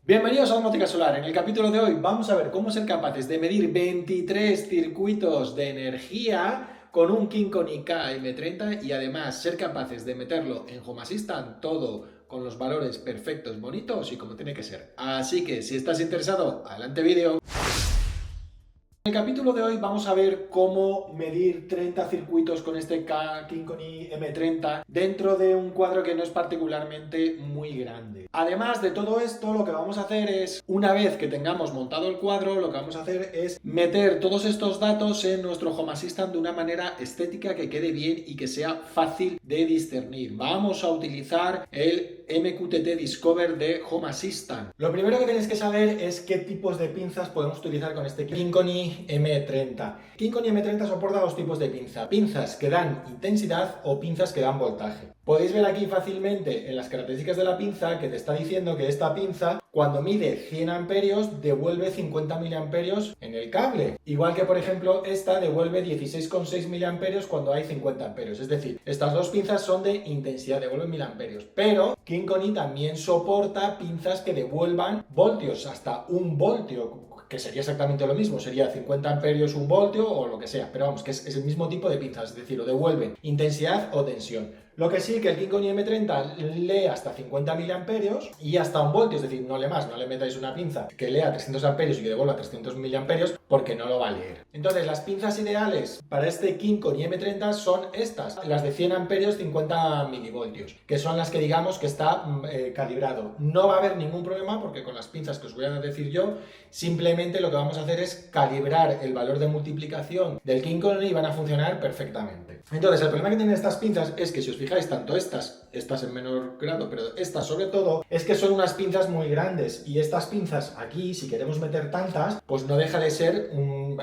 Bienvenidos a Domótica Solar. En el capítulo de hoy vamos a ver cómo ser capaces de medir 23 circuitos de energía con un Kingkon KM30 y además ser capaces de meterlo en Home Assistant todo con los valores perfectos, bonitos y como tiene que ser. Así que si estás interesado, adelante vídeo. En el capítulo de hoy vamos a ver cómo medir 30 circuitos con este Kingkon M30 dentro de un cuadro que no es particularmente muy grande. Además de todo esto, lo que vamos a hacer es, una vez que tengamos montado el cuadro, lo que vamos a hacer es meter todos estos datos en nuestro Home Assistant de una manera estética que quede bien y que sea fácil de discernir. Vamos a utilizar el MQTT Discover de Home Assistant. Lo primero que tenéis que saber es qué tipos de pinzas podemos utilizar con este Kingkon M30. Kingkon M30 soporta dos tipos de pinza: pinzas que dan intensidad o pinzas que dan voltaje. Podéis ver aquí fácilmente en las características de la pinza que te está diciendo que esta pinza, cuando mide 100 amperios, devuelve 50 miliamperios en el cable. Igual que, por ejemplo, esta devuelve 16,6 miliamperios cuando hay 50 amperios. Es decir, estas dos pinzas son de intensidad, devuelven miliamperios. Pero Kingkon también soporta pinzas que devuelvan voltios, hasta 1 voltio, que sería exactamente lo mismo, sería 50 amperios 1 voltio o lo que sea, pero vamos, que es el mismo tipo de pinzas, es decir, o devuelven intensidad o tensión. Lo que sí, que el Kingkon M30 lee hasta 50 miliamperios y hasta 1 voltio, es decir, no lee más, no le metáis una pinza que lea 300 amperios y que devuelva 300 miliamperios porque no lo va a leer. Entonces, las pinzas ideales para este Kingkon M30 son estas, las de 100 amperios 50 milivoltios, que son las que digamos que está calibrado. No va a haber ningún problema porque con las pinzas que os voy a decir yo, simplemente lo que vamos a hacer es calibrar el valor de multiplicación del Kingkon y van a funcionar perfectamente. Entonces, el problema que tienen estas pinzas es que si os fijáis, tanto estas en menor grado, pero estas sobre todo, es que son unas pinzas muy grandes y estas pinzas aquí, si queremos meter tantas, pues no deja de ser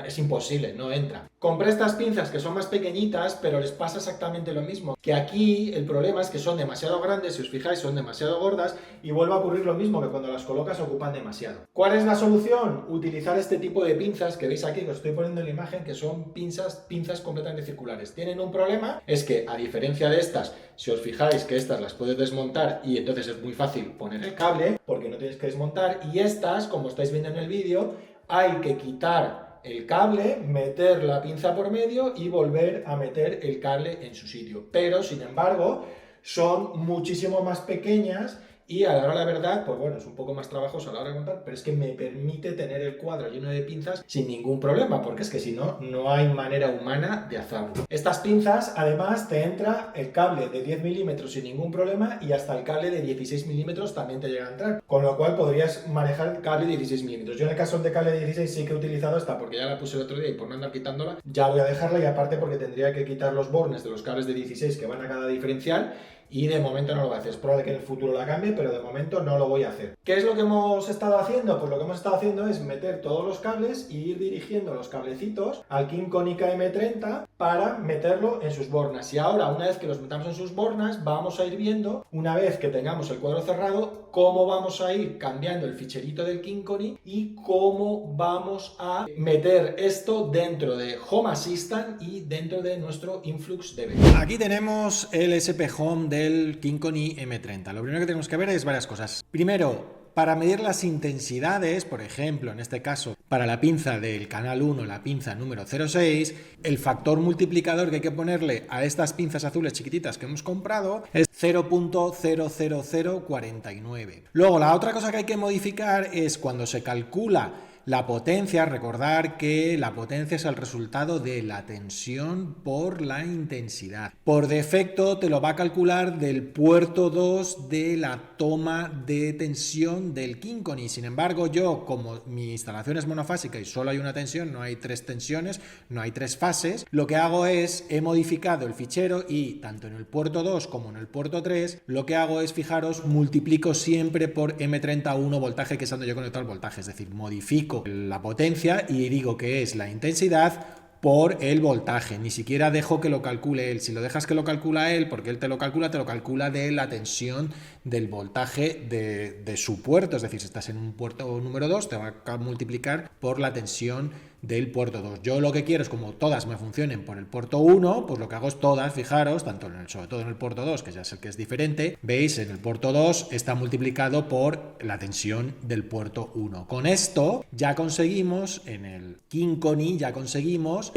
es imposible, no entra. Compré estas pinzas que son más pequeñitas, pero les pasa exactamente lo mismo, que aquí el problema es que son demasiado grandes, si os fijáis son demasiado gordas y vuelve a ocurrir lo mismo, que cuando las colocas ocupan demasiado. ¿Cuál es la solución? Utilizar este tipo de pinzas que veis aquí, que os estoy poniendo en la imagen, que son pinzas completamente circulares. Tienen un problema, es que a diferencia de estas, si os fijáis que estas las puedes desmontar y entonces es muy fácil poner el cable porque no tienes que desmontar, y estas, como estáis viendo en el vídeo, hay que quitar el cable, meter la pinza por medio y volver a meter el cable en su sitio. Pero, sin embargo, son muchísimo más pequeñas y a la hora de la verdad, pues bueno, es un poco más trabajoso a la hora de montar, pero es que me permite tener el cuadro lleno de pinzas sin ningún problema, porque es que si no, no hay manera humana de hacerlo. Estas pinzas, además, te entra el cable de 10 milímetros sin ningún problema y hasta el cable de 16 milímetros también te llega a entrar, con lo cual podrías manejar el cable de 16 milímetros. Yo en el caso de cable de 16 sí que he utilizado esta porque ya la puse el otro día y por no andar quitándola, ya voy a dejarla, y aparte porque tendría que quitar los bornes de los cables de 16 que van a cada diferencial y de momento no lo voy a hacer. Es probable que en el futuro la cambie, pero de momento no lo voy a hacer. ¿Qué es lo que hemos estado haciendo? Pues lo que hemos estado haciendo es meter todos los cables y ir dirigiendo los cablecitos al Kingkon M30 para meterlo en sus bornas. Y ahora, una vez que los metamos en sus bornas, vamos a ir viendo, una vez que tengamos el cuadro cerrado, cómo vamos a ir cambiando el ficherito del Kingkon y cómo vamos a meter esto dentro de Home Assistant y dentro de nuestro InfluxDB. Aquí tenemos el SP Home del Kingkon M30. Lo primero que tenemos que ver es varias cosas. Primero, para medir las intensidades, por ejemplo, en este caso, para la pinza del canal 1, la pinza número 06, el factor multiplicador que hay que ponerle a estas pinzas azules chiquititas que hemos comprado es 0.00049. Luego, la otra cosa que hay que modificar es cuando se calcula la potencia. Recordar que la potencia es el resultado de la tensión por la intensidad. Por defecto te lo va a calcular del puerto 2 de la toma de tensión del Kingkon. Y sin embargo, yo, como mi instalación es monofásica y solo hay una tensión, no hay 3 tensiones, no hay 3 fases, lo que hago es, he modificado el fichero y tanto en el puerto 2 como en el puerto 3, lo que hago es, fijaros, multiplico siempre por M31 voltaje, que es donde yo conecto el voltaje, es decir, modifico la potencia y digo que es la intensidad por el voltaje. Ni siquiera dejo que lo calcule él. Si lo dejas que lo calcula él, porque él te lo calcula de la tensión del voltaje de su puerto. Es decir, si estás en un puerto número 2, te va a multiplicar por la tensión del puerto 2. Yo lo que quiero es como todas me funcionen por el puerto 1, pues lo que hago es todas, fijaros, tanto sobre todo en el puerto 2, que ya es el que es diferente, veis, en el puerto 2 está multiplicado por la tensión del puerto 1. Con esto ya conseguimos, en el Kynchoni ya conseguimos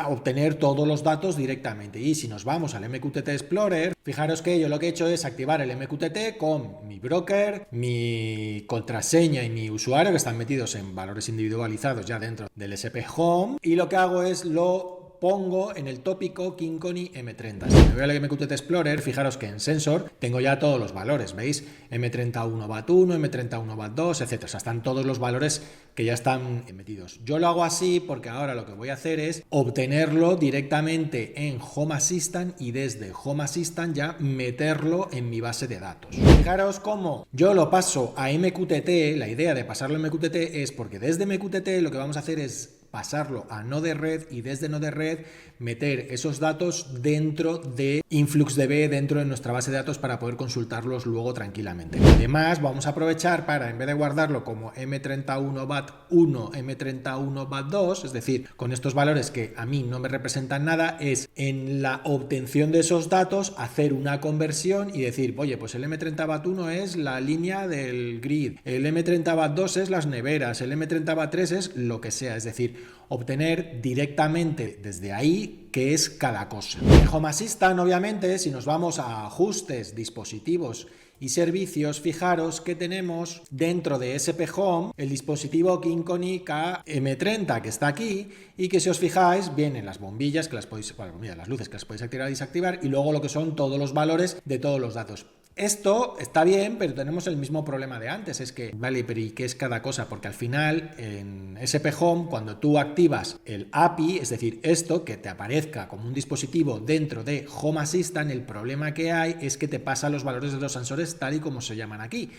obtener todos los datos directamente. Y si nos vamos al MQTT Explorer, fijaros que yo lo que he hecho es activar el MQTT con mi broker, mi contraseña y mi usuario, que están metidos en valores individualizados ya dentro del SP Home, y lo que hago es lo pongo en el tópico Kynchoni M30. Si me voy al MQTT Explorer, fijaros que en Sensor tengo ya todos los valores, ¿veis? M31 BAT1, M31 BAT2, etc. O sea, están todos los valores que ya están metidos. Yo lo hago así porque ahora lo que voy a hacer es obtenerlo directamente en Home Assistant y desde Home Assistant ya meterlo en mi base de datos. Fijaros cómo yo lo paso a MQTT. La idea de pasarlo a MQTT es porque desde MQTT lo que vamos a hacer es pasarlo a Node-RED y desde Node-RED meter esos datos dentro de InfluxDB, dentro de nuestra base de datos para poder consultarlos luego tranquilamente. Además, vamos a aprovechar para, en vez de guardarlo como M31BAT1, M31BAT2, es decir, con estos valores que a mí no me representan nada, es en la obtención de esos datos hacer una conversión y decir, oye, pues el M30BAT1 es la línea del grid, el M30BAT2 es las neveras, el M30BAT3 es lo que sea, es decir, obtener directamente desde ahí qué es cada cosa. En Home Assistant, obviamente, si nos vamos a ajustes, dispositivos y servicios, fijaros que tenemos dentro de SP Home el dispositivo Kynchoni KM30 que está aquí y que si os fijáis vienen las bombillas que las podéis, bueno, las luces que las podéis activar y desactivar y luego lo que son todos los valores de todos los datos. Esto está bien, pero tenemos el mismo problema de antes, es que, vale, pero ¿y qué es cada cosa? Porque al final, en SP Home, cuando tú activas el API, es decir, esto que te aparezca como un dispositivo dentro de Home Assistant, el problema que hay es que te pasa los valores de los sensores tal y como se llaman aquí.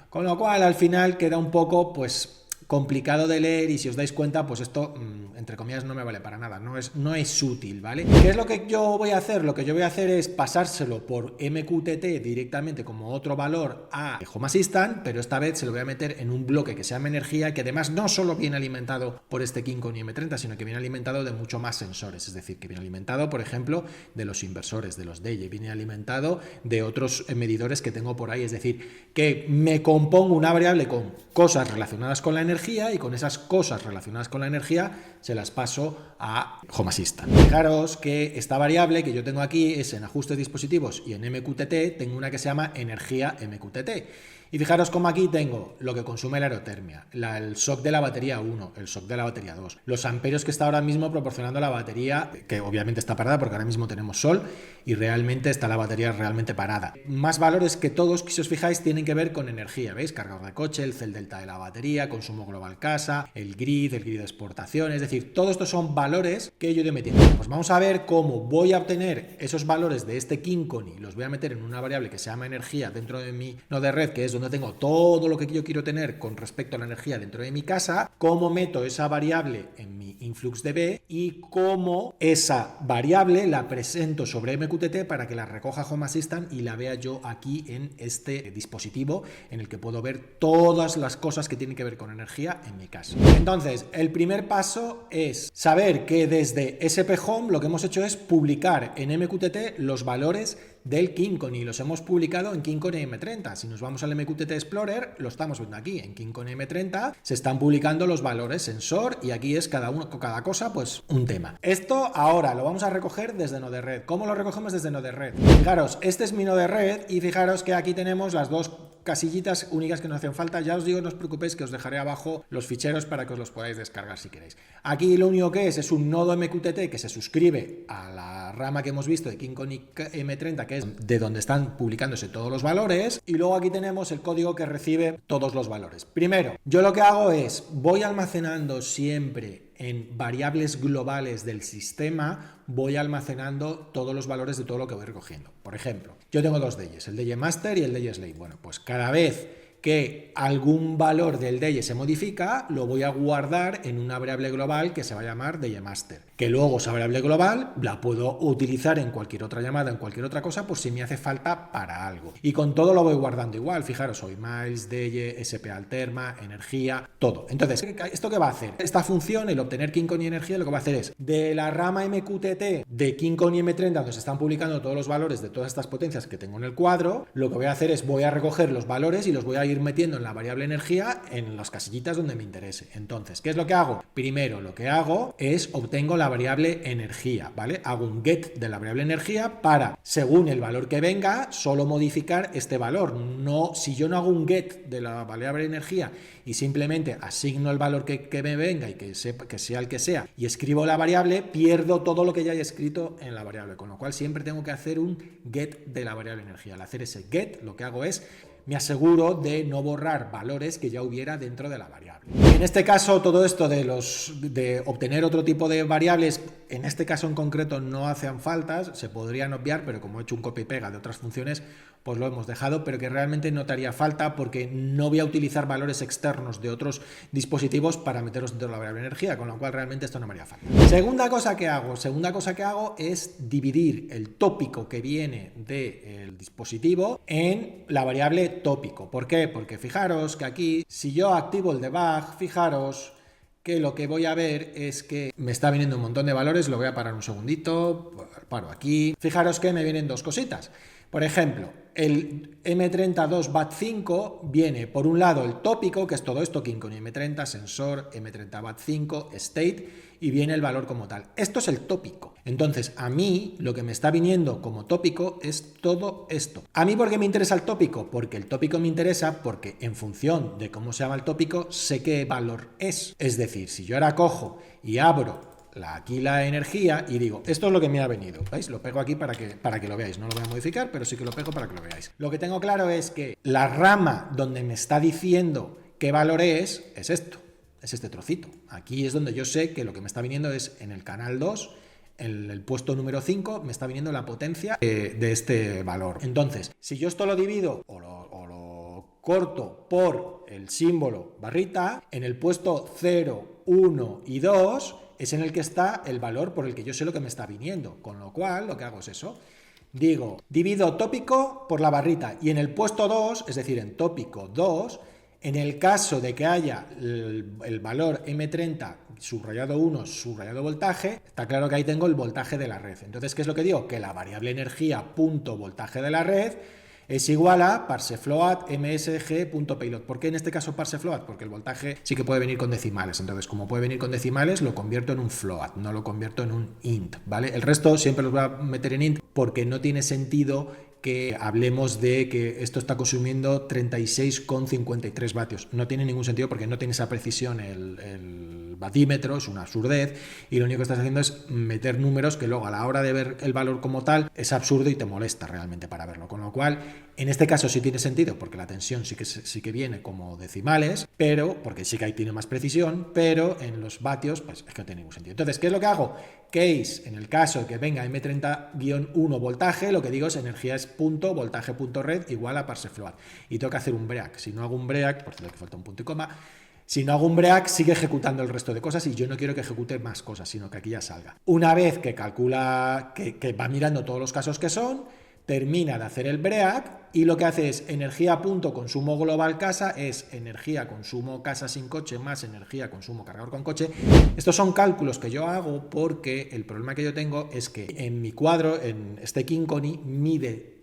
Con lo cual, al final, queda un poco, pues, complicado de leer y si os dais cuenta, pues esto, entre comillas, no me vale para nada, no es útil, ¿vale? ¿Qué es lo que yo voy a hacer? Lo que yo voy a hacer es pasárselo por MQTT directamente como otro valor a Home Assistant, pero esta vez se lo voy a meter en un bloque que se llama energía, que además no solo viene alimentado por este Kynchoni M30, sino que viene alimentado de mucho más sensores, es decir, que viene alimentado, por ejemplo, de los inversores, de los DEY, viene alimentado de otros medidores que tengo por ahí, es decir, que me compongo una variable con cosas relacionadas con la energía y con esas cosas relacionadas con la energía se las paso a Home Assistant. Fijaros que esta variable que yo tengo aquí es en ajustes dispositivos y en MQTT tengo una que se llama energía MQTT. Y fijaros cómo aquí tengo lo que consume la aerotermia, el shock de la batería 1, el shock de la batería 2, los amperios que está ahora mismo proporcionando la batería, que obviamente está parada porque ahora mismo tenemos sol y realmente está la batería realmente parada. Más valores que todos, que si os fijáis, tienen que ver con energía, ¿veis? Cargador de coche, el cel delta de la batería, consumo global casa, el grid de exportación, es decir, todos estos son valores que yo he ido metiendo. Pues vamos a ver cómo voy a obtener esos valores de este Kynchoni, los voy a meter en una variable que se llama energía dentro de mi Node-RED, que es donde tengo todo lo que yo quiero tener con respecto a la energía dentro de mi casa, cómo meto esa variable en mi InfluxDB y cómo esa variable la presento sobre MQTT para que la recoja Home Assistant y la vea yo aquí en este dispositivo en el que puedo ver todas las cosas que tienen que ver con energía en mi casa. Entonces, el primer paso es saber que desde SP Home lo que hemos hecho es publicar en MQTT los valores del Kynchoni, los hemos publicado en Kynchoni M30. Si nos vamos al MQTT Explorer, lo estamos viendo aquí, en Kynchoni M30 se están publicando los valores sensor y aquí es cada cosa pues un tema. Esto ahora lo vamos a recoger desde Node-RED. ¿Cómo lo recogemos desde Node-RED? Fijaros, este es mi Node-RED y fijaros que aquí tenemos las dos casillitas únicas que nos hacen falta. Ya os digo, no os preocupéis que os dejaré abajo los ficheros para que os los podáis descargar si queréis. Aquí lo único que es un nodo MQTT que se suscribe a la rama que hemos visto de Kynchoni M30, que es de donde están publicándose todos los valores, y luego aquí tenemos el código que recibe todos los valores. Primero, yo lo que hago es, voy almacenando siempre en variables globales del sistema, voy almacenando todos los valores de todo lo que voy recogiendo. Por ejemplo, yo tengo dos DEYes, el DEY Master y el DEY Slave. Bueno, pues cada vez que algún valor del DEIE se modifica, lo voy a guardar en una variable global que se va a llamar DEIEMaster, que luego esa variable global la puedo utilizar en cualquier otra llamada, en cualquier otra cosa, por si me hace falta para algo. Y con todo lo voy guardando igual, fijaros, hoy miles, DEIE, SP alterma, energía, todo. Entonces, ¿esto qué va a hacer? Esta función, el obtener KINCON y energía, lo que va a hacer es, de la rama MQTT de KINCON y M30, donde se están publicando todos los valores de todas estas potencias que tengo en el cuadro, lo que voy a hacer es, voy a recoger los valores y los voy a ir metiendo en la variable energía en las casillitas donde me interese. Entonces, ¿qué es lo que hago? Primero, lo que hago es, obtengo la variable energía, ¿vale? Hago un get de la variable energía para, según el valor que venga, solo modificar este valor. No, si yo no hago un get de la variable energía y simplemente asigno el valor que me venga y que sea el que sea y escribo la variable, pierdo todo lo que ya haya escrito en la variable, con lo cual siempre tengo que hacer un get de la variable energía. Al hacer ese get, lo que hago es, me aseguro de no borrar valores que ya hubiera dentro de la variable. En este caso, todo esto de obtener otro tipo de variables, en este caso en concreto no hacen faltas, se podrían obviar, pero como he hecho un copia y pega de otras funciones, pues lo hemos dejado, pero que realmente no te haría falta porque no voy a utilizar valores externos de otros dispositivos para meterlos dentro de la variable energía, con lo cual realmente esto no me haría falta. Segunda cosa que hago es dividir el tópico que viene del dispositivo en la variable tópico. ¿Por qué? Porque fijaros que aquí, si yo activo el debug, fijaros que lo que voy a ver es que me está viniendo un montón de valores, lo voy a parar un segundito, paro aquí. Fijaros que me vienen dos cositas. Por ejemplo, el M32BAT5 viene por un lado el tópico, que es todo esto, KINCON y M30, sensor, M30BAT5, state, y viene el valor como tal. Esto es el tópico. Entonces, a mí lo que me está viniendo como tópico es todo esto. ¿A mí por qué me interesa el tópico? Porque el tópico me interesa porque en función de cómo se llama el tópico, sé qué valor es. Es decir, si yo ahora cojo y abro aquí la energía y digo, esto es lo que me ha venido, ¿veis? Lo pego aquí para que lo veáis, no lo voy a modificar, pero sí que lo pego para que lo veáis. Lo que tengo claro es que la rama donde me está diciendo qué valor es esto, es este trocito. Aquí es donde yo sé que lo que me está viniendo es en el canal 2, en el puesto número 5, me está viniendo la potencia de este valor. Entonces, si yo esto lo divido o lo corto por el símbolo barrita, en el puesto 0, 1 y 2, es en el que está el valor por el que yo sé lo que me está viniendo, con lo cual lo que hago es eso. Digo, divido tópico por la barrita y en el puesto 2, es decir, en tópico 2, en el caso de que haya el valor M30 subrayado 1, subrayado voltaje, está claro que ahí tengo el voltaje de la red. Entonces, ¿qué es lo que digo? Que la variable energía punto voltaje de la red es igual a parsefloat msg.payload. ¿Por qué en este caso parsefloat? Porque el voltaje sí que puede venir con decimales. Entonces, como puede venir con decimales, lo convierto en un float, no lo convierto en un int, ¿vale? El resto siempre los voy a meter en int porque no tiene sentido que hablemos de que esto está consumiendo 36,53 vatios. No tiene ningún sentido porque no tiene esa precisión el batímetro, es una absurdez, y lo único que estás haciendo es meter números que luego a la hora de ver el valor como tal es absurdo y te molesta realmente para verlo. Con lo cual, en este caso sí tiene sentido porque la tensión sí que viene como decimales, pero porque sí que ahí tiene más precisión, pero en los vatios pues es que no tiene ningún sentido. Entonces, ¿qué es lo que hago? Case, en el caso de que venga M30-1 voltaje, lo que digo es energía es punto voltaje punto red igual a parsefloat. Y tengo que hacer un break. Si no hago un break, por cierto que falta un punto y coma, si no hago un break, sigue ejecutando el resto de cosas y yo no quiero que ejecute más cosas, sino que aquí ya salga. Una vez que calcula, que va mirando todos los casos que son, termina de hacer el break y lo que hace es energía punto consumo global casa es energía consumo casa sin coche más energía consumo cargador con coche. Estos son cálculos que yo hago porque el problema que yo tengo es que en mi cuadro, en este KINCONI,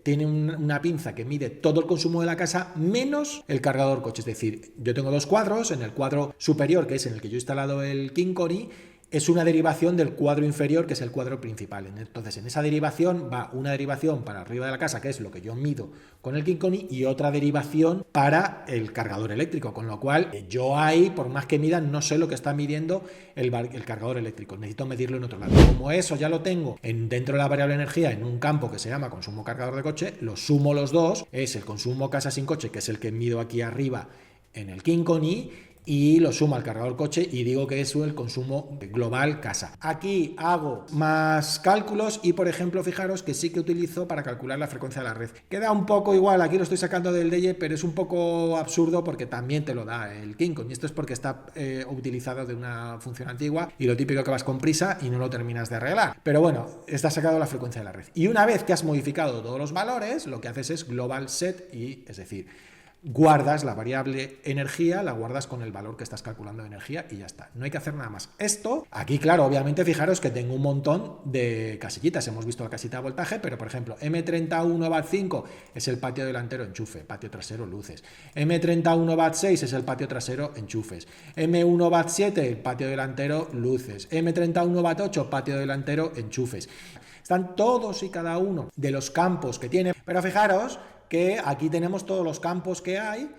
tiene una pinza que mide todo el consumo de la casa menos el cargador coche. Es decir, yo tengo dos cuadros, en el cuadro superior, que es en el que yo he instalado el KINCONI, es una derivación del cuadro inferior, que es el cuadro principal. Entonces, en esa derivación va una derivación para arriba de la casa, que es lo que yo mido con el KINCONI, y otra derivación para el cargador eléctrico, con lo cual yo ahí, por más que mida, no sé lo que está midiendo el cargador eléctrico. Necesito medirlo en otro lado. Como eso ya lo tengo dentro de la variable energía en un campo que se llama consumo cargador de coche, lo sumo los dos, es el consumo casa sin coche, que es el que mido aquí arriba en el KINCONI, y lo sumo al cargador coche y digo que es el consumo global casa. Aquí hago más cálculos y, por ejemplo, fijaros que sí que utilizo para calcular la frecuencia de la red. Queda un poco igual, aquí lo estoy sacando del DEYE, pero es un poco absurdo porque también te lo da el KinkCon, y esto es porque está utilizado de una función antigua y lo típico que vas con prisa y no lo terminas de arreglar. Pero bueno, está sacado la frecuencia de la red. Y una vez que has modificado todos los valores, lo que haces es global set y, es decir, guardas la variable energía, la guardas con el valor que estás calculando de energía y ya está. No hay que hacer nada más. Esto, aquí claro, obviamente fijaros que tengo un montón de casillitas. Hemos visto la casita de voltaje, pero por ejemplo, M31 Watt 5 es el patio delantero enchufe, patio trasero luces. M31 Watt 6 es el patio trasero enchufes. M1 Watt 7 el patio delantero luces. M31 Watt 8 patio delantero enchufes. Están todos y cada uno de los campos que tiene, pero fijaros que aquí tenemos todos los campos que hay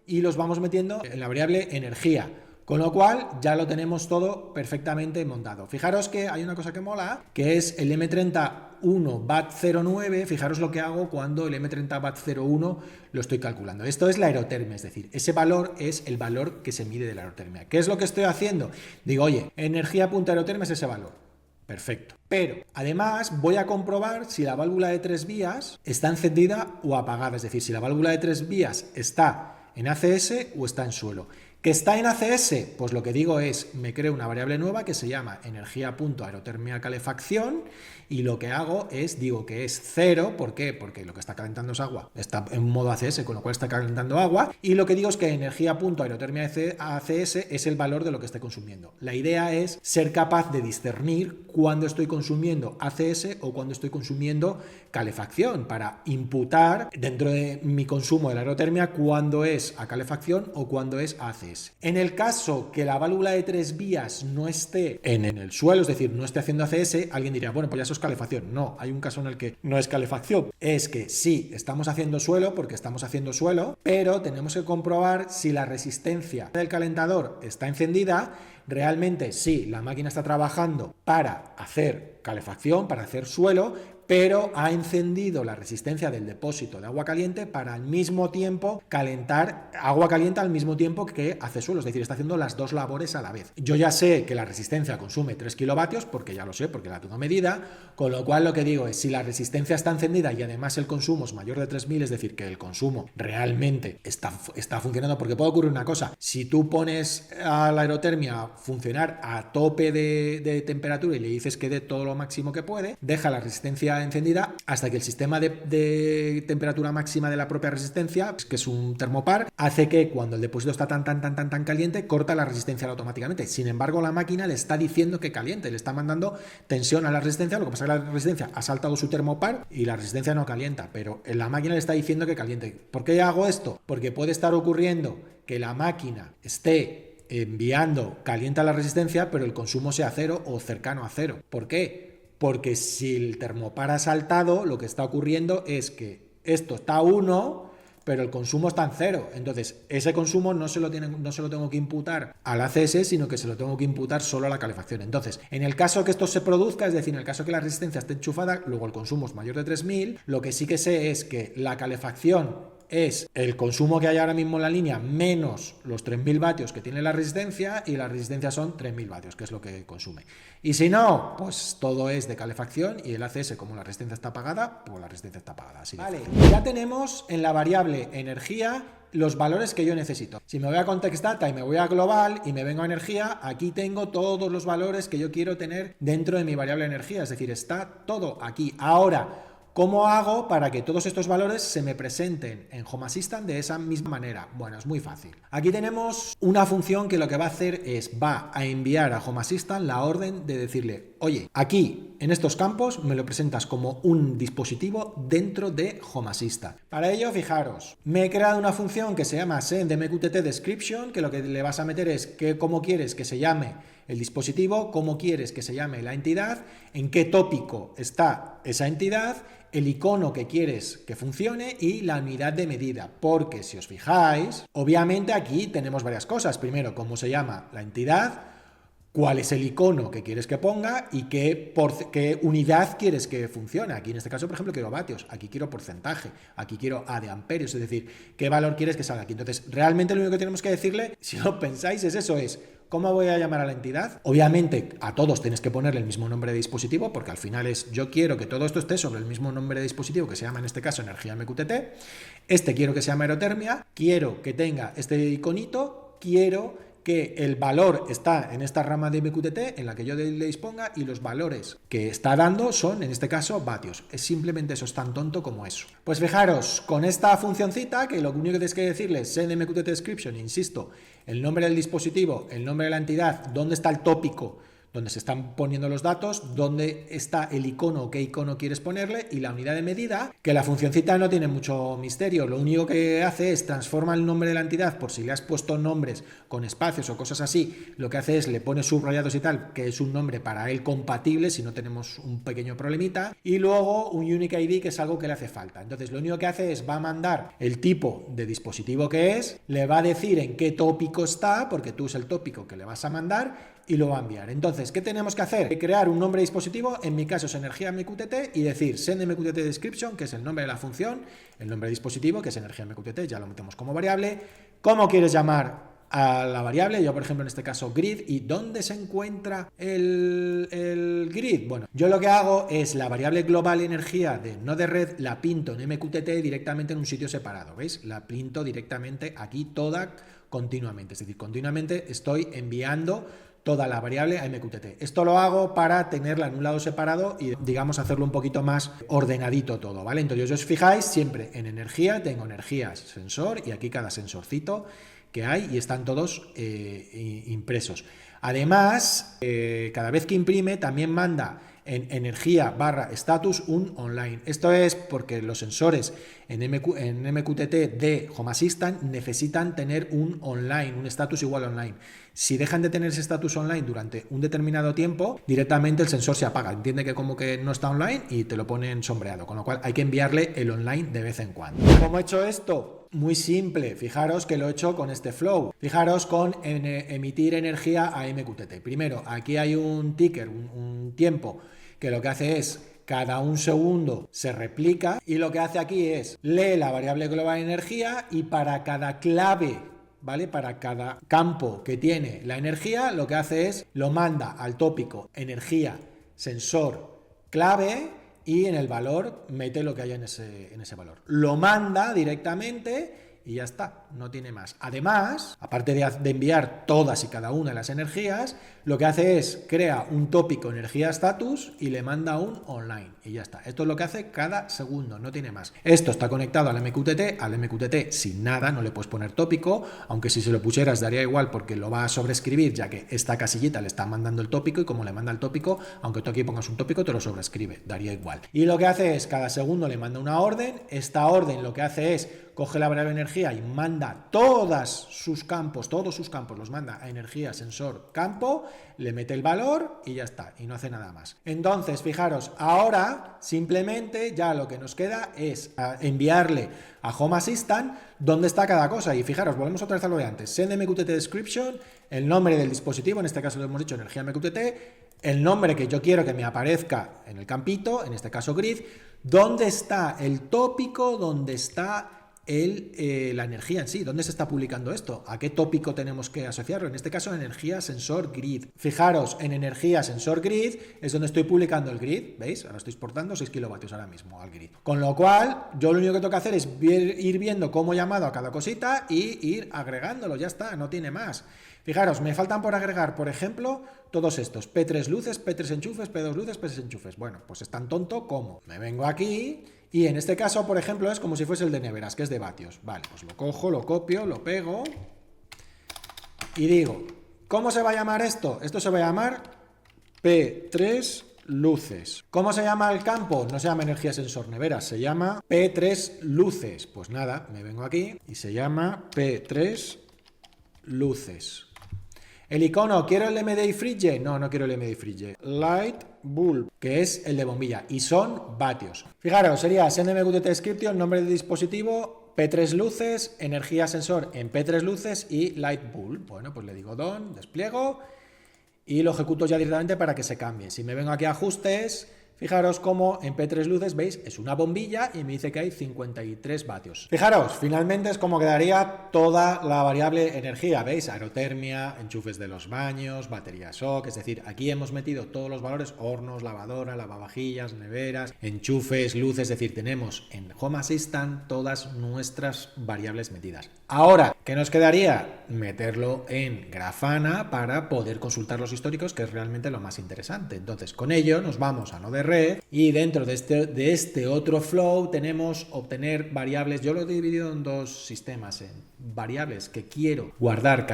y los vamos metiendo en la variable energía, con lo cual ya lo tenemos todo perfectamente montado. Fijaros que hay una cosa que mola, que es el M31 Watt 09, fijaros lo que hago cuando el M30 Watt 01 lo estoy calculando. Esto es la aerotermia, es decir, ese valor es el valor que se mide de la aerotermia. ¿Qué es lo que estoy haciendo? Digo, oye, energía.aerotermia es ese valor. Perfecto. Pero además voy a comprobar si la válvula de 3 vías está encendida o apagada. Es decir, si la válvula de 3 vías está en ACS o está en suelo. ¿Que está en ACS? Pues lo que digo es, me creo una variable nueva que se llama energía.aerotermia calefacción y lo que hago es, digo que es 0, ¿por qué? Porque lo que está calentando es agua, está en modo ACS, con lo cual está calentando agua, y lo que digo es que energía.aerotermia ACS es el valor de lo que esté consumiendo. La idea es ser capaz de discernir cuándo estoy consumiendo ACS o cuándo estoy consumiendo calefacción, para imputar dentro de mi consumo de la aerotermia cuándo es a calefacción o cuándo es a ACS. En el caso que la válvula de 3 vías no esté en el suelo, es decir, no esté haciendo ACS, alguien diría, bueno, pues ya eso es calefacción. No, hay un caso en el que no es calefacción. Es que sí, estamos haciendo suelo porque estamos haciendo suelo, pero tenemos que comprobar si la resistencia del calentador está encendida. Realmente sí, la máquina está trabajando para hacer calefacción, para hacer suelo, pero ha encendido la resistencia del depósito de agua caliente para al mismo tiempo calentar agua caliente al mismo tiempo que hace suelo, es decir, está haciendo las dos labores a la vez. Yo ya sé que la resistencia consume 3 kilovatios, porque ya lo sé, porque la tengo medida, con lo cual lo que digo es, si la resistencia está encendida y además el consumo es mayor de 3000, es decir, que el consumo realmente está funcionando, porque puede ocurrir una cosa, si tú pones a la aerotermia a funcionar a tope de temperatura y le dices que dé todo lo máximo que puede, deja la resistencia encendida hasta que el sistema de temperatura máxima de la propia resistencia, que es un termopar, hace que cuando el depósito está tan caliente, corta la resistencia automáticamente. Sin embargo, la máquina le está diciendo que caliente, le está mandando tensión a la resistencia, lo que pasa es que la resistencia ha saltado su termopar y la resistencia no calienta, pero la máquina le está diciendo que caliente. ¿Por qué hago esto? Porque puede estar ocurriendo que la máquina esté enviando calienta la resistencia, pero el consumo sea 0 o cercano a 0. ¿Por qué? Porque si el termopar ha saltado, lo que está ocurriendo es que esto está a 1, pero el consumo está en 0. Entonces, ese consumo no se lo tengo que imputar al ACS, sino que se lo tengo que imputar solo a la calefacción. Entonces, en el caso que esto se produzca, es decir, en el caso que la resistencia esté enchufada, luego el consumo es mayor de 3000, lo que sí que sé es que la calefacción es el consumo que hay ahora mismo en la línea menos los 3000 vatios que tiene la resistencia, y la resistencia son 3000 vatios, que es lo que consume. Y si no, pues todo es de calefacción, y el ACS, como la resistencia está apagada, pues la resistencia está apagada. Así vale, ya tenemos en la variable energía los valores que yo necesito. Si me voy a Context Data y me voy a Global y me vengo a energía, aquí tengo todos los valores que yo quiero tener dentro de mi variable energía, es decir, está todo aquí. Ahora, ¿cómo hago para que todos estos valores se me presenten en Home Assistant de esa misma manera? Bueno, es muy fácil. Aquí tenemos una función que lo que va a hacer es, va a enviar a Home Assistant la orden de decirle, oye, aquí en estos campos me lo presentas como un dispositivo dentro de Home Assistant. Para ello, fijaros, me he creado una función que se llama sendMQTT_description, que lo que le vas a meter es cómo quieres que se llame el dispositivo, cómo quieres que se llame la entidad, en qué tópico está esa entidad, el icono que quieres que funcione y la unidad de medida, porque si os fijáis, obviamente aquí tenemos varias cosas. Primero, cómo se llama la entidad, cuál es el icono que quieres que ponga y qué unidad quieres que funcione. Aquí en este caso, por ejemplo, quiero vatios, aquí quiero porcentaje, aquí quiero A de amperios, es decir, qué valor quieres que salga aquí. Entonces, realmente lo único que tenemos que decirle, si lo pensáis, es eso, es ¿cómo voy a llamar a la entidad? Obviamente, a todos tienes que ponerle el mismo nombre de dispositivo, porque al final es, yo quiero que todo esto esté sobre el mismo nombre de dispositivo, que se llama en este caso energía MQTT, quiero que se llame aerotermia, quiero que tenga este iconito, quiero que el valor está en esta rama de MQTT en la que yo le disponga y los valores que está dando son, en este caso, vatios. Es simplemente eso, es tan tonto como eso. Pues fijaros, con esta funcioncita, que lo único que tenéis que decirle es send MQTT description, insisto, el nombre del dispositivo, el nombre de la entidad, dónde está el tópico, donde se están poniendo los datos, dónde está el icono o qué icono quieres ponerle y la unidad de medida, que la funcioncita no tiene mucho misterio, lo único que hace es transforma el nombre de la entidad por si le has puesto nombres con espacios o cosas así, lo que hace es le pone subrayados y tal, que es un nombre para él compatible si no tenemos un pequeño problemita, y luego un unique ID que es algo que le hace falta. Entonces lo único que hace es va a mandar el tipo de dispositivo que es, le va a decir en qué tópico está, porque tú es el tópico que le vas a mandar, y lo va a enviar. Entonces, ¿qué tenemos que hacer? Crear un nombre de dispositivo, en mi caso es energía MQTT, y decir send MQTT description, que es el nombre de la función, el nombre de dispositivo, que es energía MQTT, ya lo metemos como variable. ¿Cómo quieres llamar a la variable? Yo, por ejemplo, en este caso grid. ¿Y dónde se encuentra el grid? Bueno, yo lo que hago es la variable global energía de no de red, la pinto en MQTT directamente en un sitio separado, ¿veis? La pinto directamente aquí toda continuamente, es decir, continuamente estoy enviando toda la variable a MQTT. Esto lo hago para tenerla en un lado separado y, digamos, hacerlo un poquito más ordenadito todo, ¿vale? Entonces, os fijáis, siempre en energía tengo energía sensor y aquí cada sensorcito que hay y están todos impresos. Además, cada vez que imprime también manda en energía barra status un online. Esto es porque los sensores en MQTT de Home Assistant necesitan tener un online, un status igual online. Si dejan de tener ese status online durante un determinado tiempo, directamente el sensor se apaga. Entiende que como que no está online y te lo ponen sombreado, con lo cual hay que enviarle el online de vez en cuando. ¿Cómo he hecho esto? Muy simple, fijaros que lo he hecho con este flow. Fijaros con emitir energía a MQTT. Primero, aquí hay un ticker, un tiempo, que lo que hace es cada un segundo se replica y lo que hace aquí es lee la variable global energía y para cada clave, ¿vale? Para cada campo que tiene la energía, lo que hace es lo manda al tópico energía, sensor, clave y en el valor mete lo que haya en ese valor. Lo manda directamente y ya está, no tiene más. Además, aparte de enviar todas y cada una de las energías, lo que hace es crea un tópico energía status y le manda un online y ya está. Esto es lo que hace cada segundo, no tiene más. Esto está conectado al MQTT sin nada, no le puedes poner tópico, aunque si se lo pusieras daría igual porque lo va a sobreescribir, ya que esta casillita le está mandando el tópico y como le manda el tópico, aunque tú aquí pongas un tópico, te lo sobreescribe, daría igual. Y lo que hace es cada segundo le manda una orden, esta orden lo que hace es coge la variable energía y manda todos sus campos los manda a energía, sensor, campo, le mete el valor y ya está, y no hace nada más. Entonces, fijaros, ahora simplemente ya lo que nos queda es enviarle a Home Assistant dónde está cada cosa. Y fijaros, volvemos otra vez a lo de antes. Send MQTT description, el nombre del dispositivo, en este caso lo hemos dicho energía MQTT, el nombre que yo quiero que me aparezca en el campito, en este caso grid, dónde está el tópico, dónde está la energía en sí. ¿Dónde se está publicando esto? ¿A qué tópico tenemos que asociarlo? En este caso, energía sensor grid. Fijaros, en energía sensor grid es donde estoy publicando el grid. ¿Veis? Ahora estoy exportando 6 kilovatios ahora mismo al grid. Con lo cual, yo lo único que tengo que hacer es ir viendo cómo he llamado a cada cosita y ir agregándolo. Ya está, no tiene más. Fijaros, me faltan por agregar, por ejemplo, todos estos. P3 luces, P3 enchufes, P2 luces, P3 enchufes. Bueno, pues es tan tonto como me vengo aquí y en este caso, por ejemplo, es como si fuese el de neveras, que es de vatios. Vale, pues lo cojo, lo copio, lo pego y digo, ¿cómo se va a llamar esto? Esto se va a llamar P3 luces. ¿Cómo se llama el campo? No se llama energía sensor neveras, se llama P3 luces. Pues nada, me vengo aquí y se llama P3 luces. El icono, ¿quiero el MDI Fridge? No, no quiero el MDI Fridge. Light bulb, que es el de bombilla, y son vatios. Fijaros, sería send MQTT description, nombre del dispositivo, P3 luces, energía sensor en P3 luces y light bulb. Bueno, pues le digo done, despliego y lo ejecuto ya directamente para que se cambie. Si me vengo aquí a ajustes, fijaros cómo en P3 luces, ¿veis? Es una bombilla y me dice que hay 53 vatios. Fijaros, finalmente es como quedaría toda la variable energía, ¿veis? Aerotermia, enchufes de los baños, batería shock, es decir, aquí hemos metido todos los valores, hornos, lavadora, lavavajillas, neveras, enchufes, luces, es decir, tenemos en Home Assistant todas nuestras variables metidas. Ahora, ¿qué nos quedaría? Meterlo en Grafana para poder consultar los históricos, que es realmente lo más interesante. Entonces, con ello nos vamos a Node Red y dentro de este otro flow tenemos obtener variables. Yo lo he dividido en dos sistemas, en variables que quiero guardar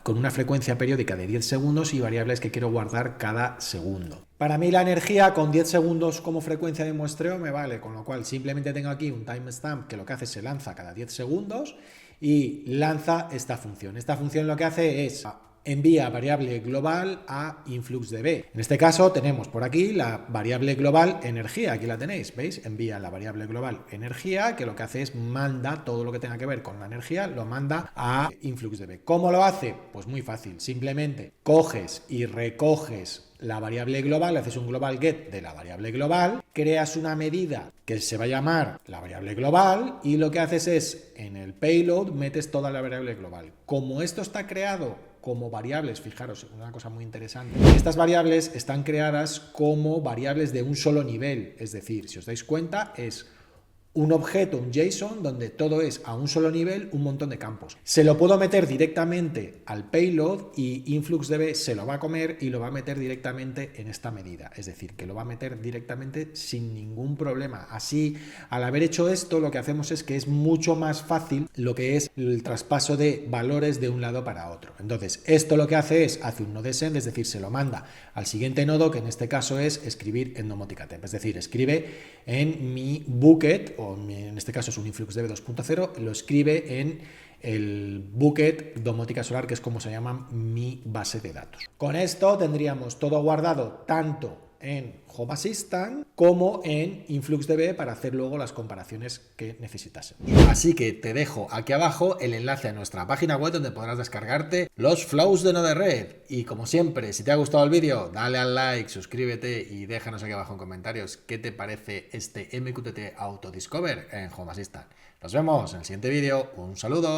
con una frecuencia periódica de 10 segundos y variables que quiero guardar cada segundo. Para mí la energía con 10 segundos como frecuencia de muestreo me vale, con lo cual simplemente tengo aquí un timestamp que lo que hace es se lanza cada 10 segundos y lanza esta función. Esta función lo que hace es envía variable global a InfluxDB. En este caso tenemos por aquí la variable global energía, aquí la tenéis, ¿veis? Envía la variable global energía, que lo que hace es manda todo lo que tenga que ver con la energía, lo manda a InfluxDB. ¿Cómo lo hace? Pues muy fácil, simplemente coges y recoges la variable global, haces un global get de la variable global, creas una medida que se va a llamar la variable global y lo que haces es en el payload metes toda la variable global. Como esto está creado como variables, fijaros, una cosa muy interesante, estas variables están creadas como variables de un solo nivel, es decir, si os dais cuenta es un objeto, un JSON, donde todo es a un solo nivel, un montón de campos. Se lo puedo meter directamente al payload y InfluxDB se lo va a comer y lo va a meter directamente en esta medida. Es decir, que lo va a meter directamente sin ningún problema. Así, al haber hecho esto, lo que hacemos es que es mucho más fácil lo que es el traspaso de valores de un lado para otro. Entonces, esto lo que hace es, hace un node send, es decir, se lo manda al siguiente nodo, que en este caso es escribir en domótica temp. Es decir, escribe en mi bucket, o en este caso es un InfluxDB 2.0, lo escribe en el bucket domótica solar, que es como se llama mi base de datos. Con esto tendríamos todo guardado tanto en Home Assistant como en InfluxDB para hacer luego las comparaciones que necesitásemos. Así que te dejo aquí abajo el enlace a nuestra página web donde podrás descargarte los flows de Node Red. Y como siempre, si te ha gustado el vídeo, dale al like, suscríbete y déjanos aquí abajo en comentarios qué te parece este MQTT Auto Discover en Home Assistant. Nos vemos en el siguiente vídeo. Un saludo.